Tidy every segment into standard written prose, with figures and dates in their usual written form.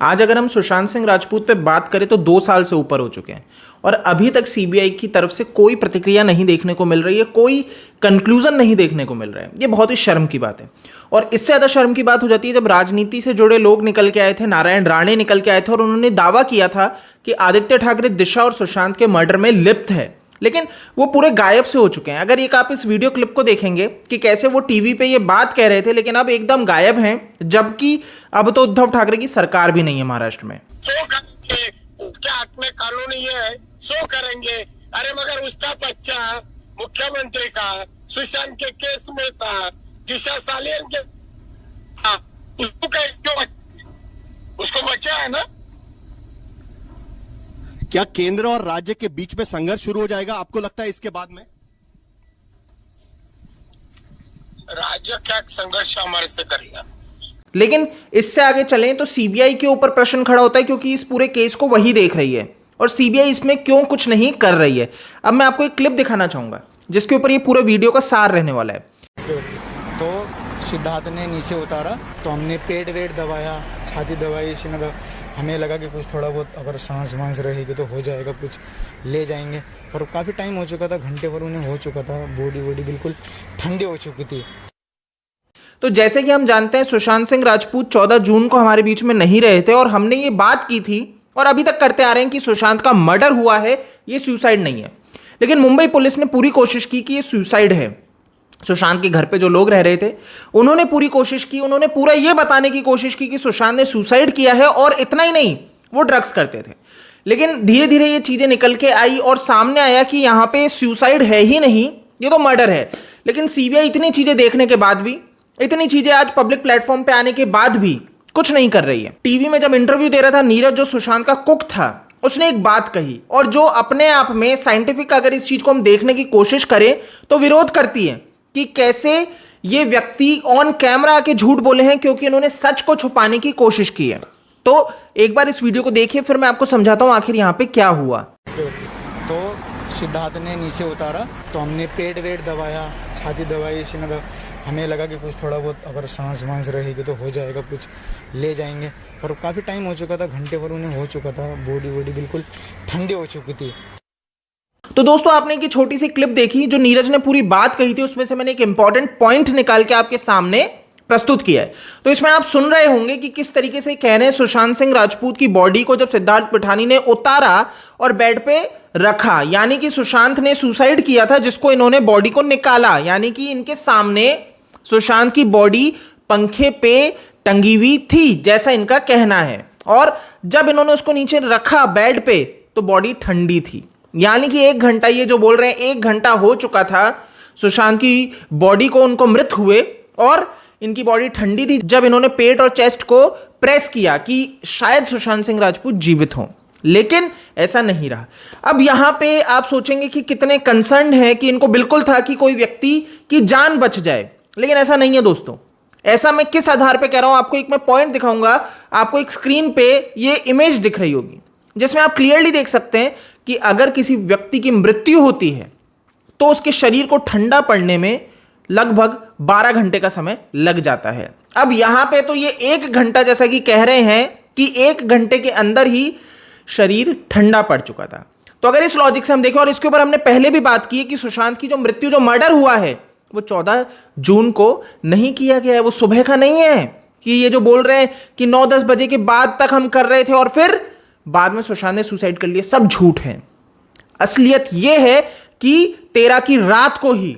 आज अगर हम सुशांत सिंह राजपूत पे बात करें तो 2 साल से ऊपर हो चुके हैं और अभी तक सीबीआई की तरफ से कोई प्रतिक्रिया नहीं देखने को मिल रही है, कोई कंक्लूजन नहीं देखने को मिल रहा है। ये बहुत ही शर्म की बात है। और इससे ज़्यादा शर्म की बात हो जाती है जब राजनीति से जुड़े लोग निकल के आए थे, नारायण राणे निकल के आए थे और उन्होंने दावा किया था कि आदित्य ठाकरे दिशा और सुशांत के मर्डर में लिप्त है, लेकिन वो पूरे गायब से हो चुके हैं। अगर एक आप इस वीडियो क्लिप को देखेंगे कि कैसे वो टीवी पे ये बात कह रहे थे लेकिन अब एकदम गायब हैं, जबकि अब तो उद्धव ठाकरे की सरकार भी नहीं है महाराष्ट्र में। सो करेंगे, उसके हाथ में कानूनी है, सो करेंगे। अरे मगर उसका बच्चा मुख्यमंत्री का सुशांत के केस में था, दिशा सालियन के था, उसको क्यों, उसको बचा है ना। क्या केंद्र और राज्य के बीच में संघर्ष शुरू हो जाएगा आपको लगता है इसके बाद में? राज्य क्या संघर्ष हमारे से करेगा? लेकिन इससे आगे चलें तो सीबीआई के ऊपर प्रश्न खड़ा होता है क्योंकि इस पूरे केस को वही देख रही है और सीबीआई इसमें क्यों कुछ नहीं कर रही है। अब मैं आपको एक क्लिप दिखाना चाहूंगा जिसके ऊपर ये पूरे वीडियो का सार रहने वाला है। तो सिद्धार्थ ने नीचे उतारा तो हमने पेट वेट दबाया, छाती दबाई, इसी में हमें लगा कि कुछ थोड़ा बहुत अगर सांस वांस रहेगी तो हो जाएगा, कुछ ले जाएंगे। और काफ़ी टाइम हो चुका था, घंटे भर उन्हें हो चुका था, बॉडी बिल्कुल ठंडी हो चुकी थी। तो जैसे कि हम जानते हैं सुशांत सिंह राजपूत 14 जून को हमारे बीच में नहीं रहे थे और हमने ये बात की थी और अभी तक करते आ रहे हैं कि सुशांत का मर्डर हुआ है, ये सुसाइड नहीं है। लेकिन मुंबई पुलिस ने पूरी कोशिश की कि ये सुसाइड है। सुशांत के घर पे जो लोग रह रहे थे उन्होंने पूरी कोशिश की, उन्होंने पूरा ये बताने की कोशिश की कि सुशांत ने सुसाइड किया है और इतना ही नहीं, वो ड्रग्स करते थे। लेकिन धीरे धीरे ये चीजें निकल के आई और सामने आया कि यहाँ पे सुसाइड है ही नहीं, ये तो मर्डर है। लेकिन सीबीआई इतनी चीजें देखने के बाद भी, इतनी चीजें आज पब्लिक प्लेटफॉर्म पे आने के बाद भी कुछ नहीं कर रही है। टीवी में जब इंटरव्यू दे रहा था नीरज, जो सुशांत का कुक था, उसने एक बात कही और जो अपने आप में साइंटिफिक अगर इस चीज को हम देखने की कोशिश करें तो विरोध करती है कि कैसे ये व्यक्ति ऑन कैमरा आके झूठ बोले हैं क्योंकि इन्होंने सच को छुपाने की कोशिश की है। तो एक बार इस वीडियो को देखिए, फिर मैं आपको समझाता हूं आखिर यहां पे क्या हुआ। तो सिद्धार्थ ने नीचे उतारा तो हमने पेट वेट दबाया, छाती दबाई, इसी में हमें लगा कि कुछ थोड़ा बहुत अगर सांस वांस रहेगी तो हो जाएगा, कुछ ले जाएंगे। और काफ़ी टाइम हो चुका था, घंटे भर उन्हें हो चुका था, बॉडी बिल्कुल ठंडी हो चुकी थी। तो दोस्तों आपने एक छोटी सी क्लिप देखी जो नीरज ने पूरी बात कही थी, उसमें से मैंने एक इंपॉर्टेंट पॉइंट निकाल के आपके सामने प्रस्तुत किया है। तो इसमें आप सुन रहे होंगे कि किस तरीके से कह रहे हैं सुशांत सिंह राजपूत की बॉडी को जब सिद्धार्थ पिठानी ने उतारा और बेड पे रखा, यानी कि सुशांत ने सुसाइड किया था, जिसको इन्होंने बॉडी को निकाला, यानी कि इनके सामने सुशांत की बॉडी पंखे पे टंगी हुई थी जैसा इनका कहना है। और जब इन्होंने उसको नीचे रखा बेड पे तो बॉडी ठंडी थी, यानी कि 1 घंटा, ये जो बोल रहे हैं 1 घंटा हो चुका था सुशांत की बॉडी को उनको मृत हुए और इनकी बॉडी ठंडी थी जब इन्होंने पेट और चेस्ट को प्रेस किया कि शायद सुशांत सिंह राजपूत जीवित हों। लेकिन ऐसा नहीं रहा। अब यहां पे आप सोचेंगे कि कितने कंसर्न है कि इनको बिल्कुल था कि कोई व्यक्ति की जान बच जाए, लेकिन ऐसा नहीं है दोस्तों। ऐसा मैं किस आधार पे कह रहा हूं, आपको एक मैं पॉइंट दिखाऊंगा। आपको एक स्क्रीन पे ये इमेज दिख रही होगी जिसमें आप क्लियरली देख सकते हैं कि अगर किसी व्यक्ति की मृत्यु होती है तो उसके शरीर को ठंडा पड़ने में लगभग 12 घंटे का समय लग जाता है। अब यहां पे तो ये 1 घंटा, जैसा कि कह रहे हैं कि 1 घंटे के अंदर ही शरीर ठंडा पड़ चुका था। तो अगर इस लॉजिक से हम देखें, और इसके ऊपर हमने पहले भी बात की है कि सुशांत की जो मृत्यु, जो मर्डर हुआ है, वो 14 जून को नहीं किया गया है, वो सुबह का नहीं है कि ये जो बोल रहे हैं कि 9-10 बजे के बाद तक हम कर रहे थे और फिर बाद में सुशांत ने सुसाइड कर लिया, सब झूठ है। असलियत यह है कि 13 की रात को ही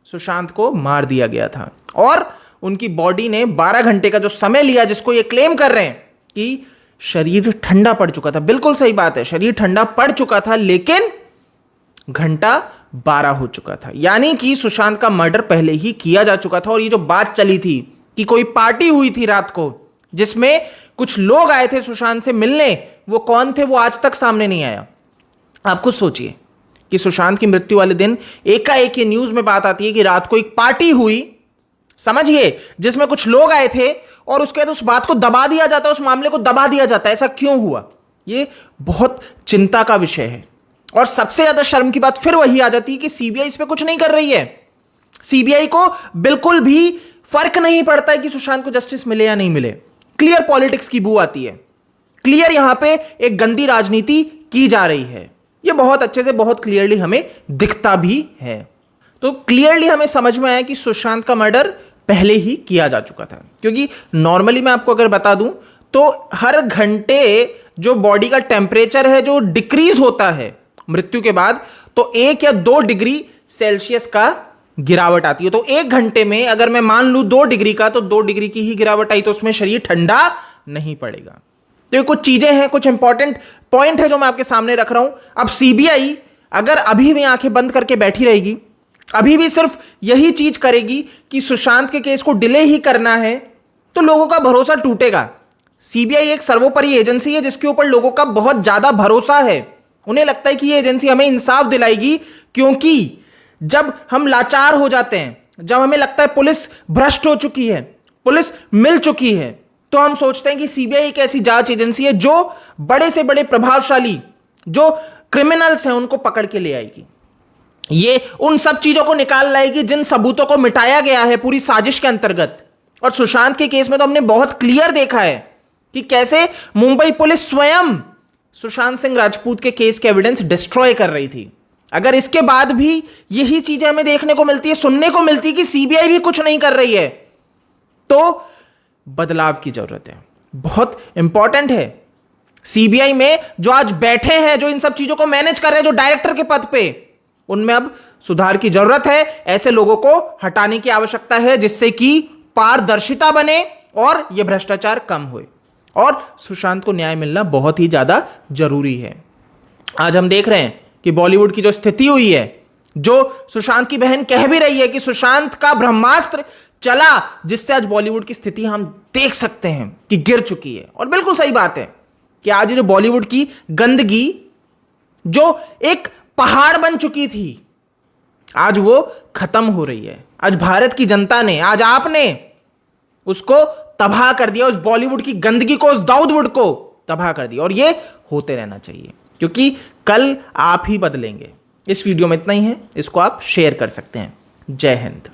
सुशांत को मार दिया गया था और उनकी बॉडी ने 12 घंटे का जो समय लिया, जिसको ये क्लेम कर रहे हैं कि शरीर ठंडा पड़ चुका था। बिल्कुल सही बात है, शरीर ठंडा पड़ चुका था, लेकिन घंटा 12 हो चुका था, यानी कि सुशांत का मर्डर पहले ही किया जा चुका था। और ये जो बात चली थी कि कोई पार्टी हुई थी रात को जिसमें कुछ लोग आए थे सुशांत से मिलने, वो कौन थे वो आज तक सामने नहीं आया। आप खुद सोचिए कि सुशांत की मृत्यु वाले दिन एकाएक ये न्यूज में बात आती है कि रात को एक पार्टी हुई, समझिए, जिसमें कुछ लोग आए थे और उसके बाद उस बात को दबा दिया जाता है, उस मामले को दबा दिया जाता है। ऐसा क्यों हुआ? ये बहुत चिंता का विषय है। और सबसे ज्यादा शर्म की बात फिर वही आ जाती है कि सीबीआई इस पे कुछ नहीं कर रही है। सीबीआई को बिल्कुल भी फर्क नहीं पड़ता है कि सुशांत को जस्टिस मिले या नहीं मिले। क्लियर पॉलिटिक्स की बू आती है, क्लियर यहां पे एक गंदी राजनीति की जा रही है। ये बहुत अच्छे से, बहुत क्लियरली हमें दिखता भी है। तो क्लियरली हमें समझ में आया कि सुशांत का मर्डर पहले ही किया जा चुका था, क्योंकि नॉर्मली मैं आपको अगर बता दूं तो हर घंटे जो बॉडी का टेम्परेचर है जो डिक्रीज होता है मृत्यु के बाद, तो 1 या 2 डिग्री सेल्सियस का गिरावट आती है। तो 1 घंटे में अगर मैं मान लूं 2 डिग्री का, तो 2 डिग्री की ही गिरावट आई तो उसमें शरीर ठंडा नहीं पड़ेगा। तो ये कुछ चीजें हैं, कुछ इंपॉर्टेंट पॉइंट है जो मैं आपके सामने रख रहा हूं। अब सीबीआई अगर अभी भी आंखें बंद करके बैठी रहेगी, अभी भी सिर्फ यही चीज करेगी कि सुशांत के केस को डिले ही करना है, तो लोगों का भरोसा टूटेगा। सीबीआई एक सर्वोपरि एजेंसी है जिसके ऊपर लोगों का बहुत ज्यादा भरोसा है। उन्हें लगता है कि ये एजेंसी हमें इंसाफ दिलाएगी, क्योंकि जब हम लाचार हो जाते हैं, जब हमें लगता है पुलिस भ्रष्ट हो चुकी है, पुलिस मिल चुकी है, तो हम सोचते हैं कि सीबीआई एक ऐसी जांच एजेंसी है जो बड़े से बड़े प्रभावशाली जो क्रिमिनल्स हैं उनको पकड़ के ले आएगी। ये उन सब चीजों को निकाल लाएगी जिन सबूतों को मिटाया गया है पूरी साजिश के अंतर्गत। और सुशांत के केस में तो हमने बहुत क्लियर देखा है कि कैसे मुंबई पुलिस स्वयं सुशांत सिंह राजपूत के केस के एविडेंस डिस्ट्रॉय कर रही थी। अगर इसके बाद भी यही चीजें हमें देखने को मिलती है, सुनने को मिलती है कि सीबीआई भी कुछ नहीं कर रही है, तो बदलाव की जरूरत है। बहुत इंपॉर्टेंट है। सीबीआई में जो आज बैठे हैं, जो इन सब चीजों को मैनेज कर रहे हैं, जो डायरेक्टर के पद पे, उनमें अब सुधार की जरूरत है। ऐसे लोगों को हटाने की आवश्यकता है जिससे कि पारदर्शिता बने और यह भ्रष्टाचार कम होए। और सुशांत को न्याय मिलना बहुत ही ज्यादा जरूरी है। आज हम देख रहे हैं कि बॉलीवुड की जो स्थिति हुई है, जो सुशांत की बहन कह भी रही है कि सुशांत का ब्रह्मास्त्र चला, जिससे आज बॉलीवुड की स्थिति हम देख सकते हैं कि गिर चुकी है। और बिल्कुल सही बात है कि आज जो बॉलीवुड की गंदगी जो एक पहाड़ बन चुकी थी, आज वो खत्म हो रही है। आज भारत की जनता ने, आज आपने उसको तबाह कर दिया, उस बॉलीवुड की गंदगी को, उस दाऊदवुड को तबाह कर दिया। और ये होते रहना चाहिए, क्योंकि कल आप ही बदलेंगे। इस वीडियो में इतना ही है, इसको आप शेयर कर सकते हैं। जय हिंद।